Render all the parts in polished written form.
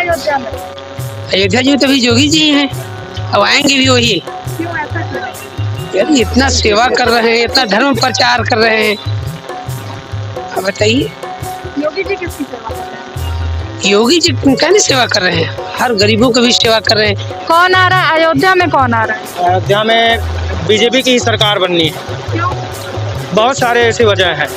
अयोध्या में? अयोध्या जी तो भी योगी जी हैं, अब आएंगे भी वही। क्यों ऐसा क्यों? यार इतना सेवा कर रहे हैं, इतना धर्म प्रचार कर रहे हैं, अब बताइए। योगी जी किसकी सेवा कर रहे हैं? योगी जी कहने सेवा कर रहे हैं, हर गरीबों की भी सेवा कर रहे हैं। कौन आ रहा है अयोध्या में? कौन आ रहा है? अयोध्या में बीजेपी की ही सरकार बननी है। क्यों? बहुत सारे ऐसी वजह हैं।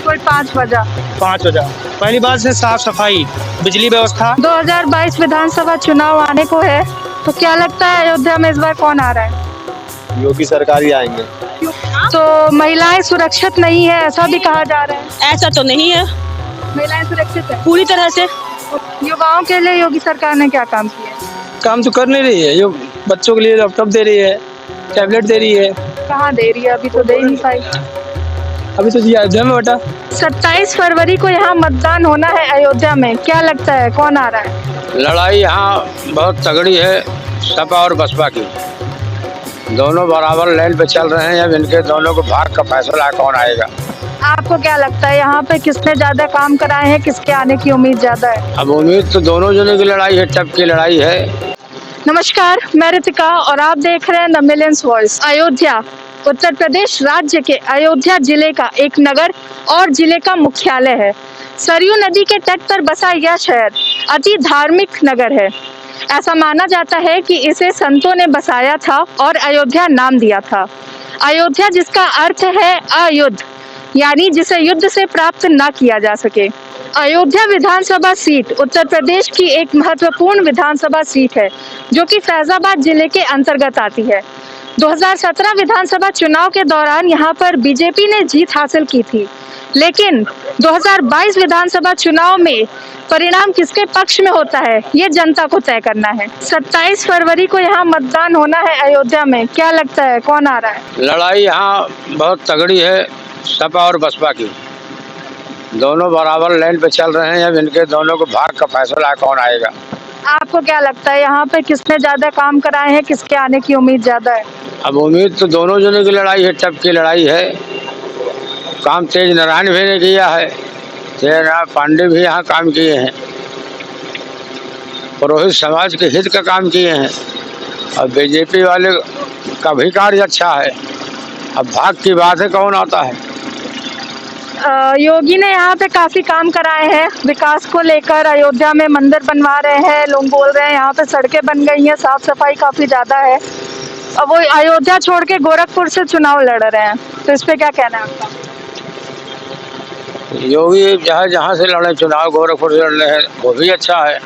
कोई 5 वजह? 5 वजह। पहली बात से साफ सफाई, बिजली व्यवस्था। 2022 विधानसभा चुनाव आने को है, तो क्या लगता है अयोध्या में इस बार कौन आ रहा है? योगी सरकार ही आएंगे। तो महिलाएं सुरक्षित नहीं है ऐसा भी कहा जा रहा है। ऐसा तो नहीं है, महिलाएं सुरक्षित है पूरी तरह से। युवाओं के लिए योगी सरकार ने क्या काम किया? काम तो कर नहीं रही है, जो बच्चों के लिए लैपटॉप दे रही है, टैबलेट दे रही है। कहाँ दे रही है? अभी तो दे ही नहीं पाई। अभी तो अयोध्या में बटा 27 फरवरी को यहाँ मतदान होना है अयोध्या में, क्या लगता है कौन आ रहा है? लड़ाई यहाँ बहुत तगड़ी है, सपा और बसपा की। दोनों बराबर लाइन पे चल रहे हैं। अब इनके दोनों को भाग का फैसला कौन आएगा। आपको क्या लगता है यहाँ पे किसने ज्यादा काम कराए हैं, किसके आने की उम्मीद ज्यादा है? अब उम्मीद तो दोनों जनों की लड़ाई है, टप की लड़ाई है। नमस्कार, मैं रितिका और आप देख रहे हैं the millions voice. Ayodhya Uttar Pradesh राज्य के अयोध्या जिले का एक नगर और जिले का मुख्यालय है। सरयू नदी के तट पर बसा यह शहर अति धार्मिक नगर है। ऐसा माना जाता है कि इसे संतों ने बसाया था और अयोध्या नाम दिया था। अयोध्या जिसका अर्थ है अयुद्ध, यानी जिसे युद्ध से प्राप्त न किया जा सके। अयोध्या विधानसभा सीट उत्तर प्रदेश की एक महत्वपूर्ण विधानसभा सीट है जो कि फैजाबाद जिले के अंतर्गत आती है। 2017 विधानसभा चुनाव के दौरान यहाँ पर बीजेपी ने जीत हासिल की थी, लेकिन 2022 विधानसभा चुनाव में परिणाम किसके पक्ष में होता है ये जनता को तय करना है। 27 फरवरी को यहाँ मतदान होना है अयोध्या में, क्या लगता है कौन आ रहा है? लड़ाई यहाँ बहुत तगड़ी है, सपा और बसपा की। दोनों बराबर लाइन पे चल रहे हैं। अब इनके दोनों को भाग का फैसला कौन आएगा। आपको क्या लगता है यहाँ पे किसने ज्यादा काम कराए हैं, किसके आने की उम्मीद ज्यादा है? अब उम्मीद तो दोनों जनों की लड़ाई है, टप की लड़ाई है। काम तेज नारायण भी ने किया है, तेज पांडे भी यहाँ काम किए हैं, पुरोहित समाज के हित का काम किए हैं। और बीजेपी वाले का भी कार्य अच्छा है। अब भाग की बात है, कौन आता है। योगी ने यहाँ पे काफी काम कराए हैं विकास को लेकर। अयोध्या में मंदिर बनवा रहे हैं, लोग बोल रहे हैं यहाँ पे सड़कें बन गई हैं, साफ सफाई काफी ज्यादा है। अब वो अयोध्या छोड़ के गोरखपुर से चुनाव लड़ रहे हैं, तो इस पे क्या कहना है आपका? योगी जहाँ से लड़े चुनाव, गोरखपुर से लड़ रहे हैं, वो भी अच्छा है।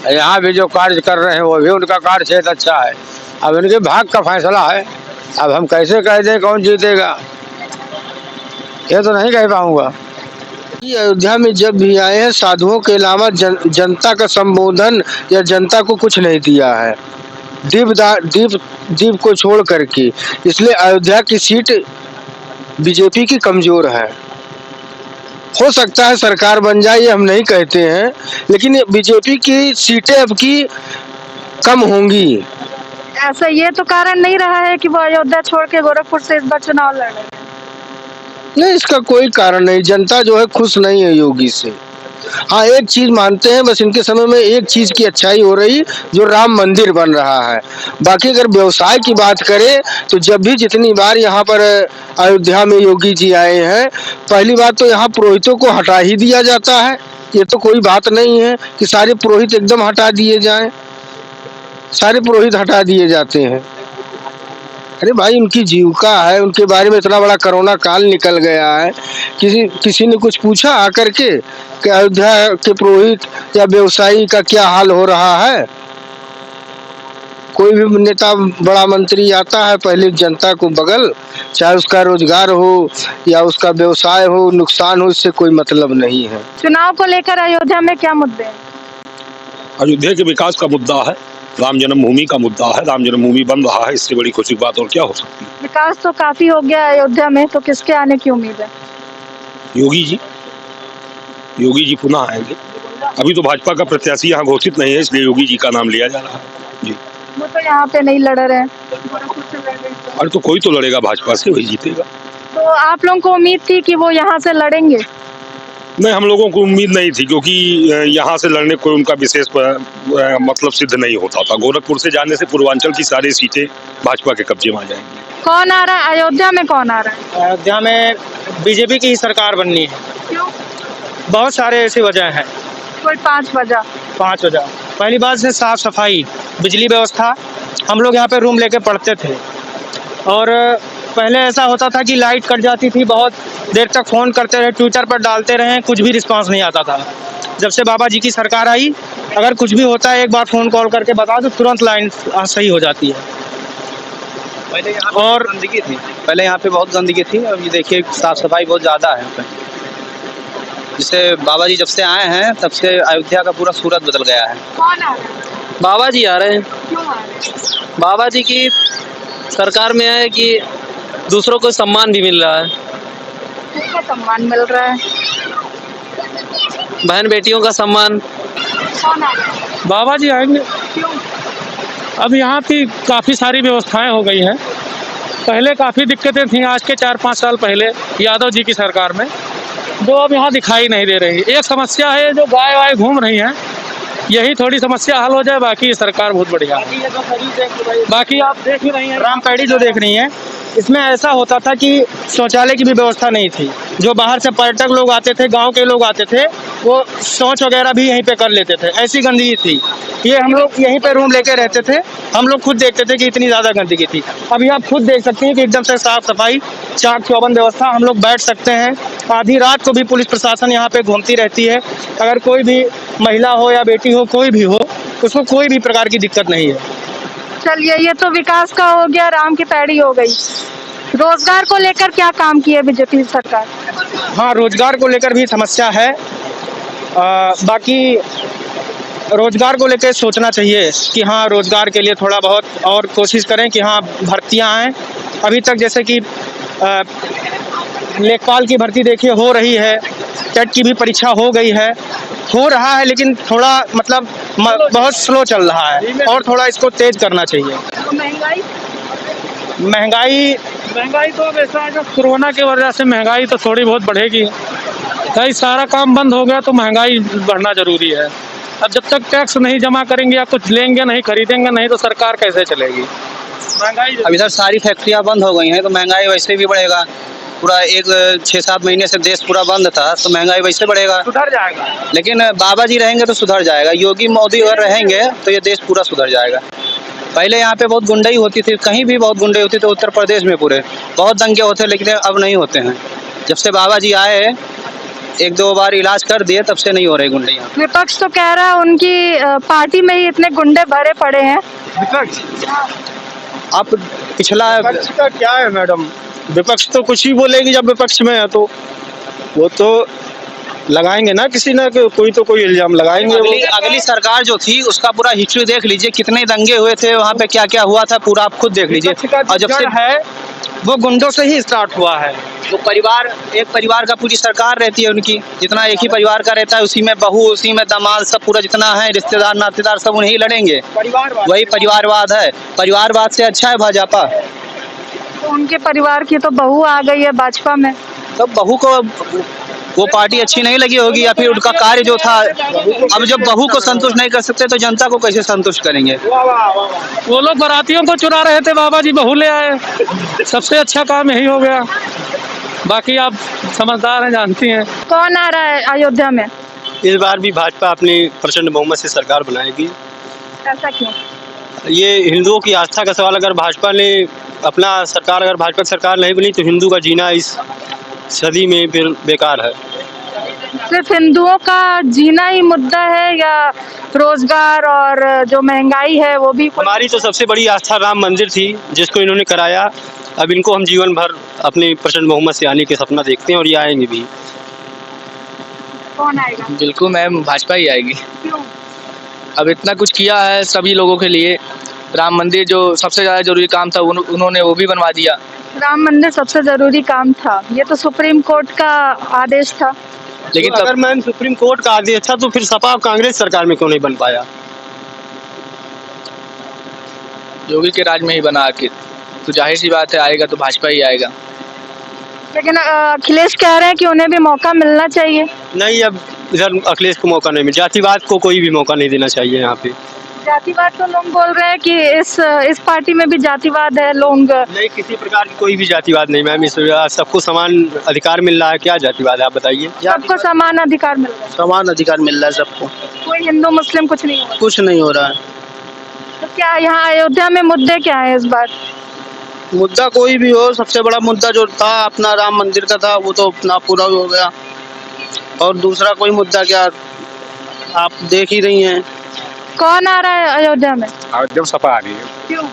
यहाँ भी जो कार्य कर रहे हैं वो भी उनका कार्य क्षेत्र अच्छा है। अब इनके भाग का फैसला है। अब हम कैसे कह दें कौन जीतेगा, ये तो नहीं कह पाऊंगा। अयोध्या में जब भी आए हैं साधुओं के अलावा जनता का संबोधन या जनता को कुछ नहीं दिया है, दीप को छोड़ करके। इसलिए अयोध्या की सीट बीजेपी की कमजोर है। हो सकता है सरकार बन जाए, ये हम नहीं कहते हैं, लेकिन बीजेपी की सीटें अब की कम होंगी। ऐसा ये तो कारण नहीं रहा है कि वो अयोध्या छोड़ के गोरखपुर से इस बार चुनाव लड़ रहे हैं? नहीं, इसका कोई कारण नहीं। जनता जो है खुश नहीं है योगी से। हाँ, एक चीज मानते हैं, बस इनके समय में एक चीज की अच्छाई हो रही, जो राम मंदिर बन रहा है। बाकी अगर व्यवसाय की बात करें तो जब भी जितनी बार यहाँ पर अयोध्या में योगी जी आए हैं, पहली बात तो यहाँ पुरोहितों को हटा ही दिया जाता है। ये तो कोई बात नहीं है कि सारे पुरोहित एकदम हटा दिए जाएं, सारे पुरोहित हटा दिए जाते हैं। अरे भाई, उनकी जीविका है, उनके बारे में इतना बड़ा कोरोना काल निकल गया है, किसी ने कुछ पूछा आकर के कि अयोध्या के पुरोहित या व्यवसायी का क्या हाल हो रहा है? कोई भी नेता बड़ा मंत्री आता है, पहले जनता को बगल, चाहे उसका रोजगार हो या उसका व्यवसाय हो, नुकसान हो, इससे कोई मतलब नहीं है। चुनाव को लेकर अयोध्या में क्या मुद्दे हैं? अयोध्या के विकास का मुद्दा है, राम जन्मभूमि का मुद्दा है। राम जन्मभूमि बन रहा है, इससे बड़ी खुशी की बात और क्या हो सकती है। विकास तो काफी हो गया अयोध्या में, तो किसके आने की उम्मीद है? योगी जी पुनः आएंगे। अभी तो भाजपा का प्रत्याशी यहाँ घोषित नहीं है, इसलिए योगी जी का नाम लिया जा रहा है जी। वो तो यहाँ पे नहीं लड़ रहे हैं। अरे तो कोई तो लड़ेगा भाजपा से, वही जीतेगा। तो आप लोगों को उम्मीद थी कि वो यहाँ से लड़ेंगे? नहीं, हम लोगों को उम्मीद नहीं थी, क्योंकि यहाँ से लड़ने कोई उनका विशेष मतलब सिद्ध नहीं होता था। गोरखपुर से जाने से पूर्वांचल की सारी सीटें भाजपा के कब्जे में आ जाएंगी। कौन आ रहा है अयोध्या में, कौन आ रहा है? अयोध्या में बीजेपी की ही सरकार बननी है। क्यों? बहुत सारे ऐसी वजह हैं। कोई 5 वजह? 5 वजह। पहली बात से साफ सफाई, बिजली व्यवस्था। हम लोग यहाँ पे रूम लेके पढ़ते थे और पहले ऐसा होता था कि लाइट कट जाती थी, बहुत देर तक फ़ोन करते रहे, ट्विटर पर डालते रहे, कुछ भी रिस्पांस नहीं आता था। जब से बाबा जी की सरकार आई, अगर कुछ भी होता है एक बार फ़ोन कॉल करके बता दो, तुरंत लाइन सही हो जाती है। पहले यहाँ और गंदगी थी, पहले यहाँ पे बहुत गंदगी थी। अब ये देखिए साफ सफाई बहुत ज़्यादा है यहाँ पे। जिससे बाबा जी जब से आए हैं तब से अयोध्या का पूरा सूरत बदल गया है। कौन आ रहा है? बाबा जी आ रहे हैं। क्यों आ रहे हैं? बाबा जी की सरकार में है कि दूसरों को सम्मान भी मिल रहा है, किसका सम्मान मिल रहा है? बहन बेटियों का सम्मान। कौन आ रहा है? बाबा जी आएंगे। क्यों? अब यहाँ की काफ़ी सारी व्यवस्थाएं हो गई हैं। पहले काफ़ी दिक्कतें थीं, आज के 4-5 साल पहले यादव जी की सरकार में, जो अब यहाँ दिखाई नहीं दे रही। एक समस्या है, जो गाय वाय घूम रही हैं, यही थोड़ी समस्या हल हो जाए, बाकी ये सरकार बहुत बढ़िया है। बाकी आप देख ही रही हैं, रामपेड़ी जो देख रही हैं, इसमें ऐसा होता था कि शौचालय की भी व्यवस्था नहीं थी। जो बाहर से पर्यटक लोग आते थे, गांव के लोग आते थे, वो शौच वगैरह भी यहीं पे कर लेते थे, ऐसी गंदगी थी। ये हम लोग यहीं पे रूम लेके रहते थे, हम लोग खुद देखते थे कि इतनी ज़्यादा गंदगी थी। अभी आप खुद देख सकते हैं कि एकदम से साफ सफाई, चाक चौबंद व्यवस्था, हम लोग बैठ सकते हैं। आधी रात को भी पुलिस प्रशासन यहाँ पे घूमती रहती है। अगर कोई भी महिला हो या बेटी हो, कोई भी हो, उसको कोई भी प्रकार की दिक्कत नहीं है। चलिए, ये तो विकास का हो गया, राम की पैड़ी हो गई। रोजगार को लेकर क्या काम किए बीजेपी सरकार? हाँ, रोजगार को लेकर भी समस्या है। बाकी रोजगार को लेकर सोचना चाहिए कि हाँ, रोजगार के लिए थोड़ा बहुत और कोशिश करें कि हाँ भर्तियां आएँ। अभी तक जैसे कि लेखपाल की भर्ती देखिए हो रही है, टेट की भी परीक्षा हो गई है, हो रहा है, लेकिन थोड़ा मतलब बहुत स्लो चल रहा है और थोड़ा इसको तेज करना चाहिए। महंगाई तो वैसा है, जो कोरोना की वजह से महंगाई तो थोड़ी बहुत बढ़ेगी। कई सारा काम बंद हो गया तो महंगाई बढ़ना जरूरी है। अब जब तक टैक्स नहीं जमा करेंगे या कुछ लेंगे नहीं, खरीदेंगे नहीं, तो सरकार कैसे चलेगी? महंगाई अब इधर सारी फैक्ट्रियाँ बंद हो गई हैं तो महंगाई वैसे भी बढ़ेगा। पूरा 6-7 महीने से देश पूरा बंद था तो महंगाई वैसे बढ़ेगा। सुधर जाएगा। लेकिन बाबा जी रहेंगे तो सुधर जाएगा। योगी मोदी अगर रहेंगे तो ये देश पूरा सुधर जाएगा। पहले यहाँ पे बहुत गुंडाई होती थी, कहीं भी बहुत गुंडाई होती थी, उत्तर प्रदेश में पूरे बहुत दंगे होते, लेकिन अब नहीं होते हैं। जब से बाबा जी आए, 1-2 बार इलाज कर दिए, तब से नहीं हो रही गुंडे यहाँ। विपक्ष तो कह रहा है उनकी पार्टी में ही इतने गुंडे भरे पड़े हैं। विपक्ष आप पिछला विपक्ष का क्या है मैडम? विपक्ष तो कुछ ही बोलेगी जब विपक्ष में है तो वो तो लगाएंगे ना, किसी ना कोई तो कोई इल्जाम लगाएंगे। अगली सरकार जो थी उसका पूरा हिस्ट्री देख लीजिए, कितने दंगे हुए थे वहाँ पे, क्या क्या हुआ था, पूरा आप खुद देख लीजिए। और जब से है वो गुंडों से ही स्टार्ट हुआ है। वो एक परिवार का पूरी सरकार रहती है उनकी, जितना एक ही परिवार का रहता है, उसी में बहू, उसी में दामाद, सब पूरा जितना है रिश्तेदार नातेदार सब उन्हें लड़ेंगे। वही परिवारवाद है। परिवारवाद से अच्छा है भाजपा। तो उनके परिवार की तो बहू आ गई है भाजपा में, तो बहू को वो पार्टी अच्छी नहीं लगी होगी, या फिर उनका कार्य जो था। अब जब बहू को संतुष्ट नहीं कर सकते तो जनता को कैसे संतुष्ट करेंगे? वो लोग बारातियों को चुरा रहे थे, बाबा जी बहू ले आए, सबसे अच्छा काम यही हो गया। बाकी आप समझदार हैं, जानती हैं। कौन आ रहा है अयोध्या में? इस बार भी भाजपा अपनी प्रचंड बहुमत से सरकार बनाएगी। ऐसा क्यों? ये हिंदुओं की आस्था का सवाल। अगर भाजपा ने अपना सरकार, अगर भाजपा की सरकार नहीं बनी तो हिंदू का जीना इस सदी में फिर बेकार है। सिर्फ हिंदुओं का जीना ही मुद्दा है या रोजगार और जो महंगाई है वो भी? हमारी तो सबसे बड़ी आस्था राम मंदिर थी, जिसको इन्होंने कराया। अब इनको हम जीवन भर अपनी प्रचंड बहुमत से आने के सपना देखते हैं और ये आएंगे भी। कौन आएगा? बिल्कुल मैम, भाजपा ही आएगी। क्यों? अब इतना कुछ किया है सभी लोगों के लिए। राम मंदिर जो सबसे ज़्यादा जरूरी काम था उन्होंने वो भी बनवा दिया। राम मंदिर सबसे जरूरी काम था, ये तो सुप्रीम कोर्ट का आदेश था। लेकिन तो अगर मैम सुप्रीम कोर्ट का आदेश था तो फिर सपा कांग्रेस सरकार में क्यों नहीं बन पाया? योगी के राज में ही बना आखिर, तो जाहिर सी बात है आएगा तो भाजपा ही आएगा। लेकिन अखिलेश कह रहे हैं कि उन्हें भी मौका मिलना चाहिए। नहीं, अब इधर अखिलेश को मौका नहीं मिला। जातिवाद को कोई भी मौका नहीं देना चाहिए यहाँ पे। जातिवाद तो लोग बोल रहे हैं कि इस पार्टी में भी जातिवाद है। लोग नहीं, किसी प्रकार की कोई भी जातिवाद नहीं मैम। इस सबको समान अधिकार मिल रहा है। क्या जातिवाद है आप बताइए? सबको समान अधिकार मिल रहा है। समान अधिकार मिल रहा है सबको, कोई हिंदू मुस्लिम कुछ नहीं हो। कुछ नहीं हो रहा है। तो क्या यहाँ अयोध्या में मुद्दे क्या है इस बार? मुद्दा कोई भी हो, सबसे बड़ा मुद्दा जो था अपना राम मंदिर का था, वो तो अपना पूरा हो गया। और दूसरा कोई मुद्दा क्या, आप देख ही रही हैं। कौन आ रहा है अयोध्या में? अयोध्या में सपा आ रही है। क्यों?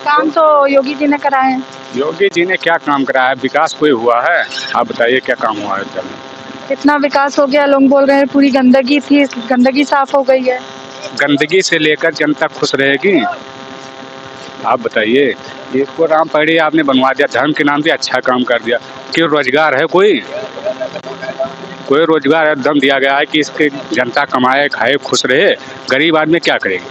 काम तो योगी जी ने कराए हैं। योगी जी ने क्या काम कराया है? विकास कोई हुआ है? आप बताइए क्या काम हुआ है अयोध्या में? कितना विकास हो गया? लोग बोल रहे हैं पूरी गंदगी थी, गंदगी साफ हो गई है। गंदगी से लेकर जनता खुश रहेगी? आप बताइए। इसको राम पगड़ी आपने बनवा दिया, धर्म के नाम पे अच्छा काम कर दिया। क्यों रोजगार है? कोई रोजगार एकदम दिया गया है कि इसके जनता कमाए खाए खुश रहे। गरीब आदमी क्या करेगी?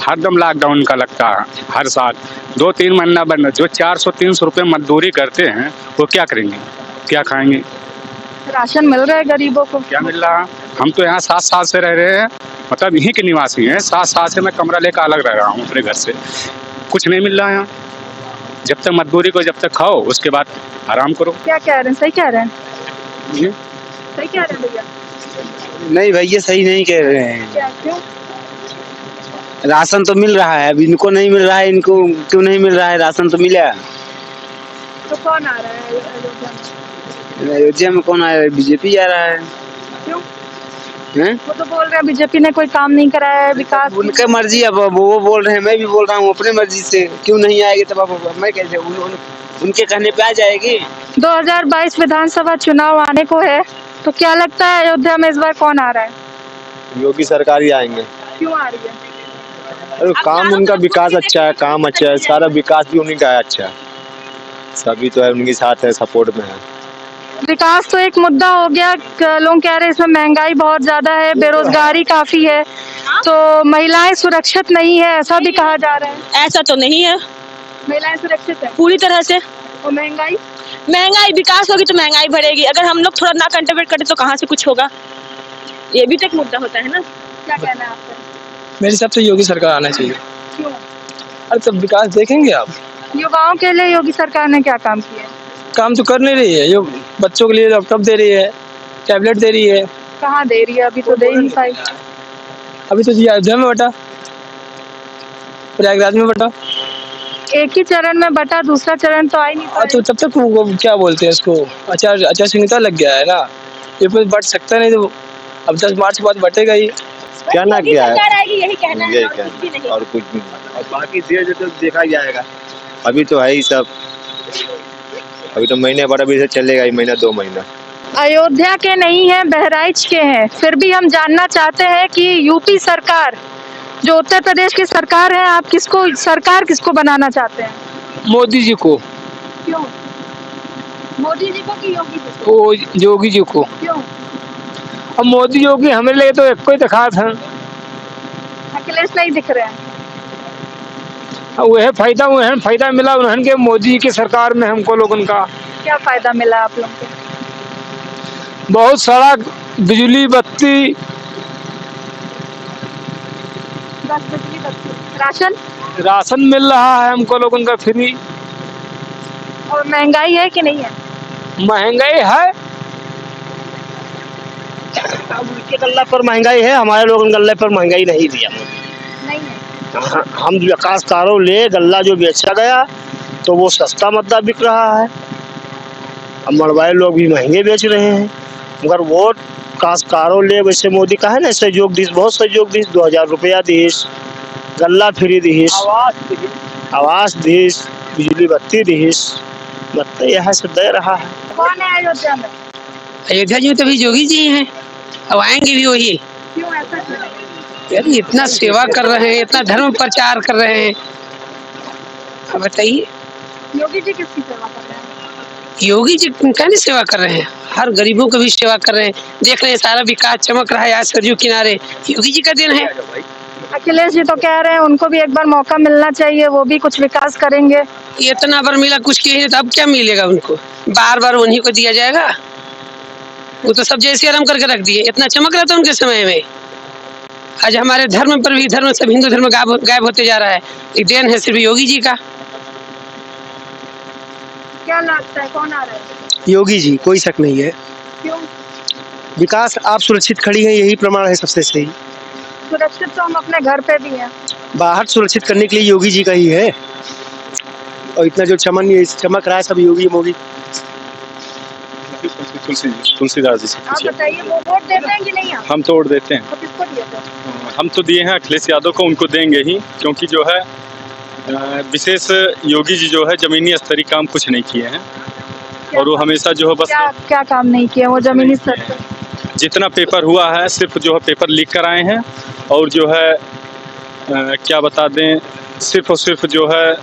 हरदम लॉकडाउन का लगता है हर साल 2-3 महीना बंद। जो 400-300 रुपये मजदूरी करते हैं वो क्या करेंगे? क्या खाएंगे? राशन मिल रहा है गरीबों को? क्या मिल रहा है? हम तो यहाँ 7 साल से रह रहे हैं, मतलब यहीं के निवासी हैं। 7 साल से मैं कमरा लेकर अलग रह रहा हूँ अपने घर से। कुछ नहीं मिल रहा है यहाँ। जब तक मजदूरी को जब तक खाओ उसके बाद आराम करो। क्या कह रहे हैं? सही कह रहे हैं? सही कह रहे हैं भैया? नहीं भैया सही नहीं कह रहे हैं। क्या? क्यों? राशन तो मिल रहा है, अब इनको नहीं मिल रहा है। इनको क्यों नहीं मिल रहा है? राशन तो मिला। तो कौन आ रहा है अयोध्या में? अयोध्या में कौन आया है? बीजेपी आ रहा है। क्यों? हैं? वो तो बोल रहे हैं बीजेपी ने कोई काम नहीं कराया है विकास। उनका मर्जी। अब वो बोल रहे हैं, मैं भी बोल रहा हूँ अपने मर्जी से। क्यों नहीं आएगी तब अब मैं कैसे उनके कहने पे आ जाएगी? 2022 विधानसभा चुनाव आने को है, तो क्या लगता है अयोध्या में इस बार कौन आ रहा है? योगी सरकार ही आएंगे। क्यों आ रही है? अरे काम उनका विकास अच्छा है, काम अच्छा है, सारा विकास भी उन्हीं का है अच्छा। सभी तो है उनके साथ है, सपोर्ट में है। विकास तो एक मुद्दा हो गया। लोग कह रहे हैं इसमें महंगाई बहुत ज्यादा है, बेरोजगारी काफी है, तो महिलाएं सुरक्षित नहीं है, ऐसा भी कहा जा रहा है। ऐसा तो नहीं है, महिलाएं सुरक्षित है पूरी तरह से। और महंगाई विकास होगी तो महंगाई बढ़ेगी। अगर हम लोग थोड़ा ना कंट्रीब्यूट करें तो कहाँ से कुछ होगा? ये भी तो एक मुद्दा होता है ना। क्या कहना है आपका? मेरे हिसाब से योगी सरकार आना चाहिए। क्यों? अरे तब विकास देखेंगे आप। युवाओं के लिए योगी सरकार ने क्या काम किया? काम तो कर नहीं रही है। जो बच्चों के लिए लैपटॉप दे रही है, टैबलेट दे रही है। कहाँ दे रही है? अभी तो दे ही नहीं पाई। अभी तो अयोध्या में बटा, प्रयागराज में बटा। एक ही चरण में बटा, दूसरा चरण तो आ ही नहीं पाया। तो तब तक वो क्या बोलते हैं इसको, आचार संहिता लग गया है ना, ये कुछ बढ़ सकता नहीं। तो अब 10 मार्च के बाद बटेगा ही। क्या ना क्या है? यही कहना है और कुछ नहीं। और बाकी धीरे धीरे देखा जाएगा। अभी तो है ही सब। अभी तो महीने भर अभी से चलेगा ही, महीना 2 महीना। अयोध्या के नहीं है, बहराइच के हैं। फिर भी हम जानना चाहते हैं कि यूपी सरकार, जो उत्तर प्रदेश की सरकार है, आप किसको बनाना चाहते हैं? मोदी जी को। क्यों? मोदी जी को कि योगी जी को? वो योगी जी को। क्यों? अब मोदी योगी हमारे लिए तो एक कोई दिखा था। अखिलेश नहीं दिख रहे हैं। वह फायदा मिला उन्हें के मोदी की सरकार में। हमको लोगों का क्या फायदा मिला आप लोगों को? बहुत सारा बिजली बत्ती, बस बिजली बत्ती, राशन मिल रहा है हमको लोगों का फ्री। और महंगाई है कि नहीं है? महंगाई है। अब उनके गल्ला पर महंगाई है, हमारे लोगों गल्ले पर महंगाई नहीं दिया। नहीं है। हम विकास कारों ले गल्ला जो बेचा गया तो वो सस्ता मद्दा बिक रहा है। अब मड़वाए लोग भी महंगे बेच रहे हैं। मगर वोट काशकारों ले, वैसे मोदी का है ना सहयोग दिस, बहुत सहयोग दिस। 2000 रुपया दिस, गल्ला फ्री दिस, आवास दिस, बिजली बत्ती दिस, मतलब यह सब दे रहा है। कौन है अयोध्या में? अयोध्या जी में तो भी योगी जी हैं, अब आएंगे भी वही। क्यों ऐसा? यार इतना सेवा कर रहे हैं, इतना धर्म प्रचार कर रहे हैं। अब बताइए योगी जी किसकी सेवा कर रहे हैं? योगी जी कहने सेवा कर रहे हैं, हर गरीबों को भी सेवा कर रहे हैं। देख रहे हैं सारा विकास चमक रहा है आज सरयू किनारे, योगी जी का दिन है। अखिलेश जी तो कह रहे हैं उनको भी एक बार मौका मिलना चाहिए, वो भी कुछ विकास करेंगे। इतना बार मिला कुछ किए तो अब क्या मिलेगा उनको? बार बार उन्हीं को दिया जाएगा। वो तो सब जैसे आराम करके रख दिए, इतना चमक रहा था उनके समय में। आज हमारे धर्म पर भी धर्म सब हिंदू धर्म गायब होते जा रहा है। ये देन है सिर्फ योगी जी का। क्या लगता है कौन आ रहा है? योगी जी, कोई शक नहीं है। क्यों? विकास आप सुरक्षित खड़ी हैं, यही प्रमाण है सबसे सही। सुरक्षित तो हम अपने घर पे भी हैं। बाहर सुरक्षित करने के लिए योगी जी का ही है, और इतना जो चमक रहा है सब योगी मोगी। तुलसीदास जी से आप बताइए, वो वोट देते हैं कि नहीं? हम तो वोट देते हैं। तो किसको दिए थे? हम तो दिए हैं अखिलेश यादव को, उनको देंगे ही, क्योंकि जो है विशेष योगी जी जो है जमीनी स्तरीय काम कुछ नहीं किए हैं, और वो हमेशा जो है बस क्या काम नहीं किया वो जमीनी स्तर पर? जितना पेपर हुआ है सिर्फ जो है पेपर लीक कराए हैं, और जो है क्या बता दें, सिर्फ और सिर्फ जो है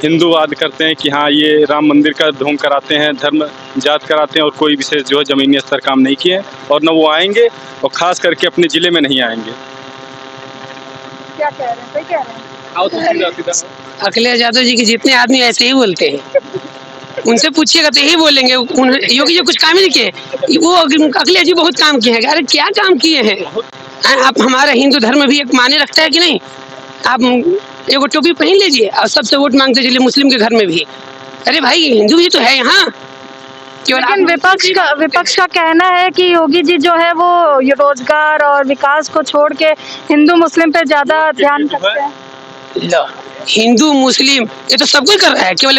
हिंदूवाद करते हैं कि हाँ ये राम मंदिर का ढोंग कराते हैं, धर्म जात कराते हैं, और कोई विशेष जो है ज़मीनी स्तर काम नहीं किए, और न वो आएंगे, और ख़ास करके अपने ज़िले में नहीं आएंगे। क्या कह रहे हैं? सही कह रहे हैं। अखिलेश यादव जी के जितने आदमी ऐसे ही बोलते हैं, उनसे पूछिएगा तो यही बोलेंगे। योगी जी कुछ काम ही नहीं किए, वो अखिलेश जी बहुत काम किए हैं। अरे क्या काम किए हैं? आप हमारा हिंदू धर्म भी एक माने रखता है कि नहीं? आप एगो टोपी पहन लीजिए और सबसे वोट मांगते चलिए मुस्लिम के घर में भी। अरे भाई हिंदू भी तो है यहाँ। लेकिन विपक्ष का कहना है कि योगी जी जो है वो ये रोजगार और विकास को छोड़ के हिंदू मुस्लिम पे ज्यादा ध्यान करते हैं। हिंदू मुस्लिम ये तो सब कोई कर रहा है, केवल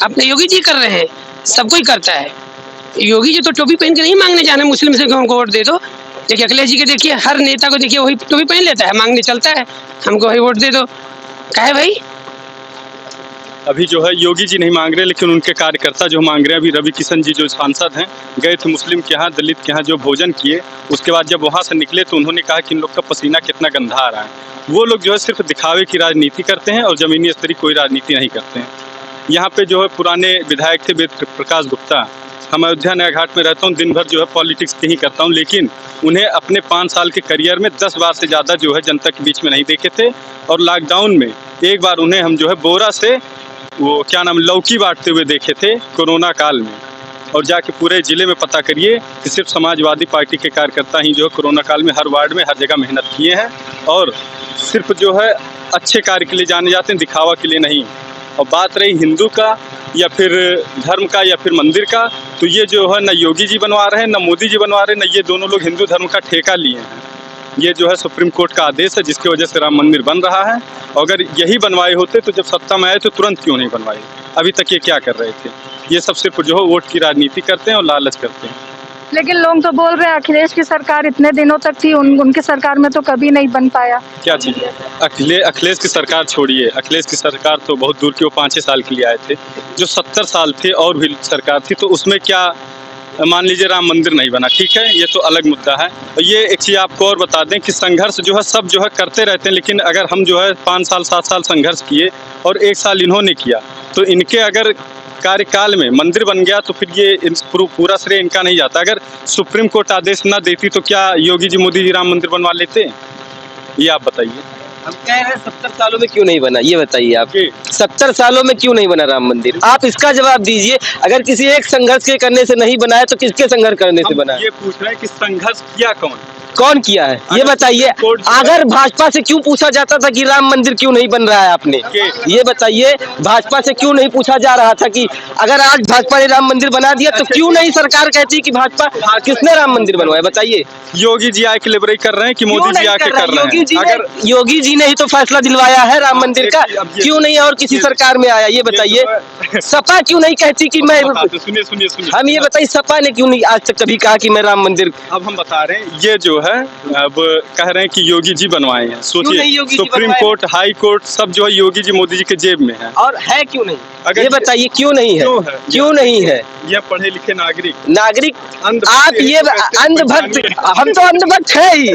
अपने योगी जी कर रहे हैं, सब कोई करता है। योगी जी तो टोपी पहन के नहीं मांगने जाना मुस्लिम से हमको वोट दे दो। देखिए अखिलेश जी के देखिए, हर नेता को देखिए वही टोपी पहन लेता है, मांगने चलता है, हमको वही वोट दे दो। क्या है भाई? अभी जो है योगी जी नहीं मांग रहे, लेकिन उनके कार्यकर्ता जो मांग रहे हैं। अभी रवि किशन जी जो सांसद हैं गए थे मुस्लिम के यहाँ, दलित के यहाँ जो भोजन किए, उसके बाद जब वहाँ से निकले तो उन्होंने कहा कि इन लोग का पसीना कितना गंदा आ रहा है। वो लोग जो है सिर्फ दिखावे की राजनीति करते हैं और ज़मीनी स्तरीय कोई राजनीति नहीं करते हैं। यहाँ पे जो है पुराने विधायक थे वेद प्रकाश गुप्ता, हम अयोध्या नया घाट में रहता हूँ, दिन भर जो है पॉलिटिक्स की ही करता हूँ, लेकिन उन्हें अपने 5 साल के करियर में 10 बार से ज़्यादा जो है जनता के बीच में नहीं देखे थे। और लॉकडाउन में एक बार उन्हें हम जो है बोरा से वो क्या नाम लौकी बांटते हुए देखे थे कोरोना काल में। और जाके पूरे ज़िले में पता करिए कि सिर्फ समाजवादी पार्टी के कार्यकर्ता ही जो है कोरोना काल में हर वार्ड में हर जगह मेहनत किए हैं, और सिर्फ जो है अच्छे कार्य के लिए जाने जाते हैं, दिखावा के लिए नहीं। और बात रही हिंदू का या फिर धर्म का या फिर मंदिर का, तो ये जो है न योगी जी बनवा रहे हैं, न मोदी जी बनवा रहे हैं, न ये दोनों लोग हिंदू धर्म का ठेका लिए हैं। ये जो है सुप्रीम कोर्ट का आदेश है, जिसकी वजह से राम मंदिर बन रहा है। अगर यही बनवाए होते तो जब सत्ता में आए तो तुरंत क्यों नहीं बनवाए? अभी तक ये क्या कर रहे थे? ये सब सिर्फ जो है वोट की राजनीति करते हैं और लालच करते हैं। लेकिन लोग तो बोल रहे हैं अखिलेश की सरकार इतने दिनों तक थी, उनकी सरकार में तो कभी नहीं बन पाया। क्या चीज़? अखिलेश की सरकार छोड़िए, अखिलेश की सरकार तो बहुत दूर की, वो 5-6 साल के लिए आए थे। जो 70 साल थे और भी सरकार थी, तो उसमें क्या मान लीजिए राम मंदिर नहीं बना, ठीक है, ये तो अलग मुद्दा है। और ये एक चीज़ आपको और बता दें कि संघर्ष जो है सब जो है करते रहते हैं, लेकिन अगर हम जो है 5 साल 7 साल संघर्ष किए और 1 साल इन्होंने किया, तो इनके अगर कार्यकाल में मंदिर बन गया तो फिर ये पूरा श्रेय इनका नहीं जाता। अगर सुप्रीम कोर्ट आदेश ना देती तो क्या योगी जी मोदी जी राम मंदिर बनवा लेते? ये आप बताइए। हम कह रहे हैं 70 सालों में क्यों नहीं बना, ये बताइए आप। 70 सालों में क्यों नहीं बना राम मंदिर, आप इसका जवाब दीजिए। अगर किसी एक संघर्ष के करने से नहीं बना है तो किसके संघर्ष करने से बना है? ये पूछ रहे हैं कि संघर्ष किया कौन किया है, ये बताइए। अगर भाजपा से क्यों पूछा जाता था कि राम मंदिर क्यों नहीं बन रहा है आपने, ये बताइए। भाजपा से क्यों नहीं पूछा जा रहा था कि अगर आज भाजपा ने राम मंदिर बना दिया तो क्यों नहीं सरकार कहती कि भाजपा किसने राम मंदिर बनवाया? बताइए। योगी जी आके लिबरेट कर रहे हैं कि मोदी जी आके कर रहे हैं? अगर योगी जी ने ही तो फैसला दिलवाया है राम मंदिर का, क्यों नहीं और किसी सरकार में आया? ये बताइए। सपा क्यों नहीं कहती कि मैं, सुनिए हम ये बताइए, सपा ने क्यों नहीं आज तक कभी कहा कि मैं राम मंदिर? अब हम बता रहे हैं, ये जो है अब कह रहे हैं कि योगी जी बनवाए हैं। सोचिए, सुप्रीम कोर्ट, हाई कोर्ट सब जो है योगी जी मोदी जी के जेब में है। और है क्यों नहीं? ये बताइए क्यों नहीं है? क्यों नहीं है? ये पढ़े लिखे नागरिक आप ये अंधभक्त, हम तो अंधभक्त है ही।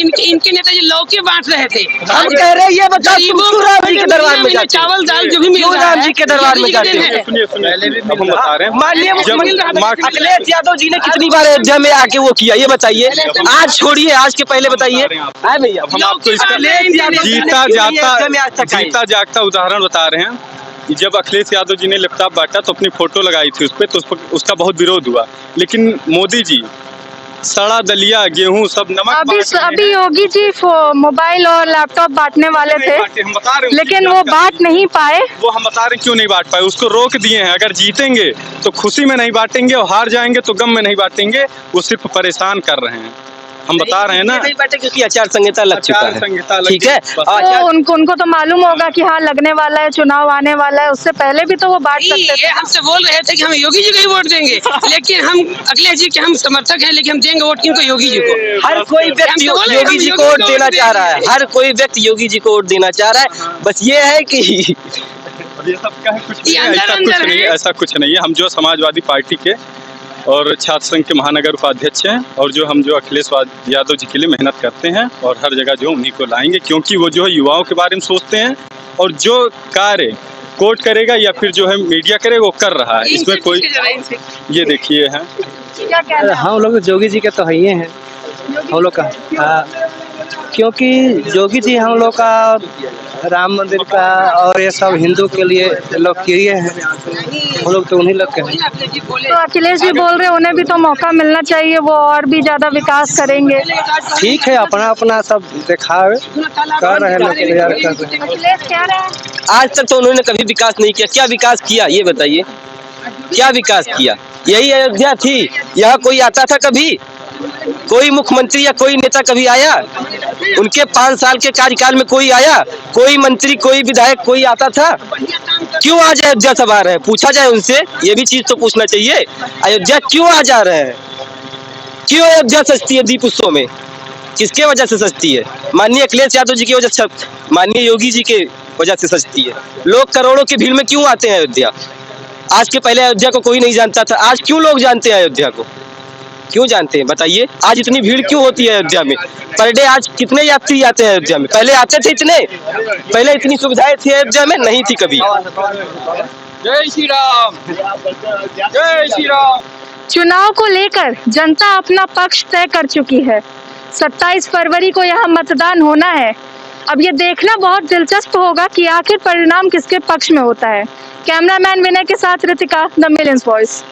इनके नेता जी लौकी बांट रहे थे। हम कह रहे हैं ये बताओ राम जी के दरबार में जाते, चावल दाल जो भी मिल रहा है, राम जी के दरबार में जाते हैं। अब हम बता रहे हैं, माननीय अखिलेश यादव जी ने कितनी बार अयोध्या में आके वो किया, ये बताइए। आज छोड़िए, आज के पहले बताइए भैया। हम आपको इसका जीता जागता उदाहरण बता रहे हैं जब अखिलेश यादव जी ने लैपटॉप बांटा तो अपनी फोटो लगाई थी उस पर, तो उसका बहुत विरोध हुआ। लेकिन मोदी जी सड़ा दलिया गेहूं सब नमक अभी योगी जी मोबाइल और लैपटॉप बांटने वाले थे, हम बता रहे हैं, लेकिन वो बांट नहीं पाए। वो हम बता रहे हैं क्यों नहीं बांट पाए, उसको रोक दिए हैं। अगर जीतेंगे तो खुशी में नहीं बांटेंगे और हार जाएंगे तो गम में नहीं बांटेंगे, वो सिर्फ परेशान कर रहे हैं। हम बता रहे हैं ना, नहीं बांटे क्योंकि आचार संहिता लग चुका है। ठीक है, तो उनको तो मालूम होगा कि हाँ लगने वाला है, चुनाव आने वाला है, उससे पहले भी तो वो बांट सकते थे। हमसे बोल रहे थे कि हम योगी जी को ही वोट देंगे, लेकिन हम अखिलेश जी के हम समर्थक हैं, लेकिन हम देंगे वोट किनको? योगी जी को। हर कोई व्यक्ति योगी जी को वोट देना चाह रहा है, हर कोई व्यक्ति योगी जी को वोट देना चाह रहा है। बस ये है कि ये सब क्या है, कुछ नहीं है, ऐसा कुछ नहीं है, ऐसा कुछ नहीं है। हम जो समाजवादी पार्टी के और छात्र संघ के महानगर उपाध्यक्ष हैं, और जो हम जो अखिलेश यादव जी के लिए मेहनत करते हैं, और हर जगह जो उन्हीं को लाएंगे, क्योंकि वो जो है युवाओं के बारे में सोचते हैं, और जो कार्य कोर्ट करेगा या फिर जो है मीडिया करेगा वो कर रहा है। इसमें कोई, ये देखिए है, हम लोग जोगी जी के तो है ही हैं हम लोग का, क्योंकि जोगी जी हम लोग का राम मंदिर का और ये सब हिंदू के लिए लोग किए हैं, हम लोग तो उन्हीं लोग के हैं। तो अखिलेश जी बोल रहे हैं उन्हें भी तो मौका मिलना चाहिए, वो और भी ज्यादा विकास करेंगे। ठीक है, अपना अपना सब दिखा कर रहे हैं लोग, यार कर रहे हैं। अखिलेश कह रहे हैं आज तक तो उन्होंने कभी विकास नहीं किया। क्या विकास किया ये बताइए, क्या विकास किया? यही अयोध्या थी, यहाँ कोई आता था कभी? कोई मुख्यमंत्री या कोई नेता कभी आया? उनके 5 साल के कार्यकाल में कोई आया? कोई मंत्री, कोई विधायक, कोई आता था? क्यों आज अयोध्या सब आ रहे हैं? पूछा जाए उनसे, ये भी चीज तो पूछना चाहिए। अयोध्या क्यों आ जा रहे हैं? क्यों अयोध्या सस्ती है दीप उत्सव में? किसके वजह से सस्ती है? माननीय अखिलेश यादव जी की वजह से, माननीय योगी जी के वजह से सस्ती है। लोग करोड़ों की भीड़ में क्यों आते हैं अयोध्या? आज के पहले अयोध्या को कोई नहीं जानता था, आज क्यों लोग जानते हैं अयोध्या को? क्यों जानते हैं बताइए? आज इतनी भीड़ क्यों होती है अयोध्या में? पर डे आज कितने यात्री आते हैं अयोध्या में? पहले आते थे इतने? पहले इतनी सुविधाएं थी अयोध्या में? नहीं थी कभी। जय श्री राम, जय श्री राम। चुनाव को लेकर जनता अपना पक्ष तय कर चुकी है। 27 फरवरी को यहाँ मतदान होना है। अब ये देखना बहुत दिलचस्प होगा कि आखिर परिणाम किसके पक्ष में होता है। कैमरामैन विनय के साथ रितिका, द मिलियंस वॉइस।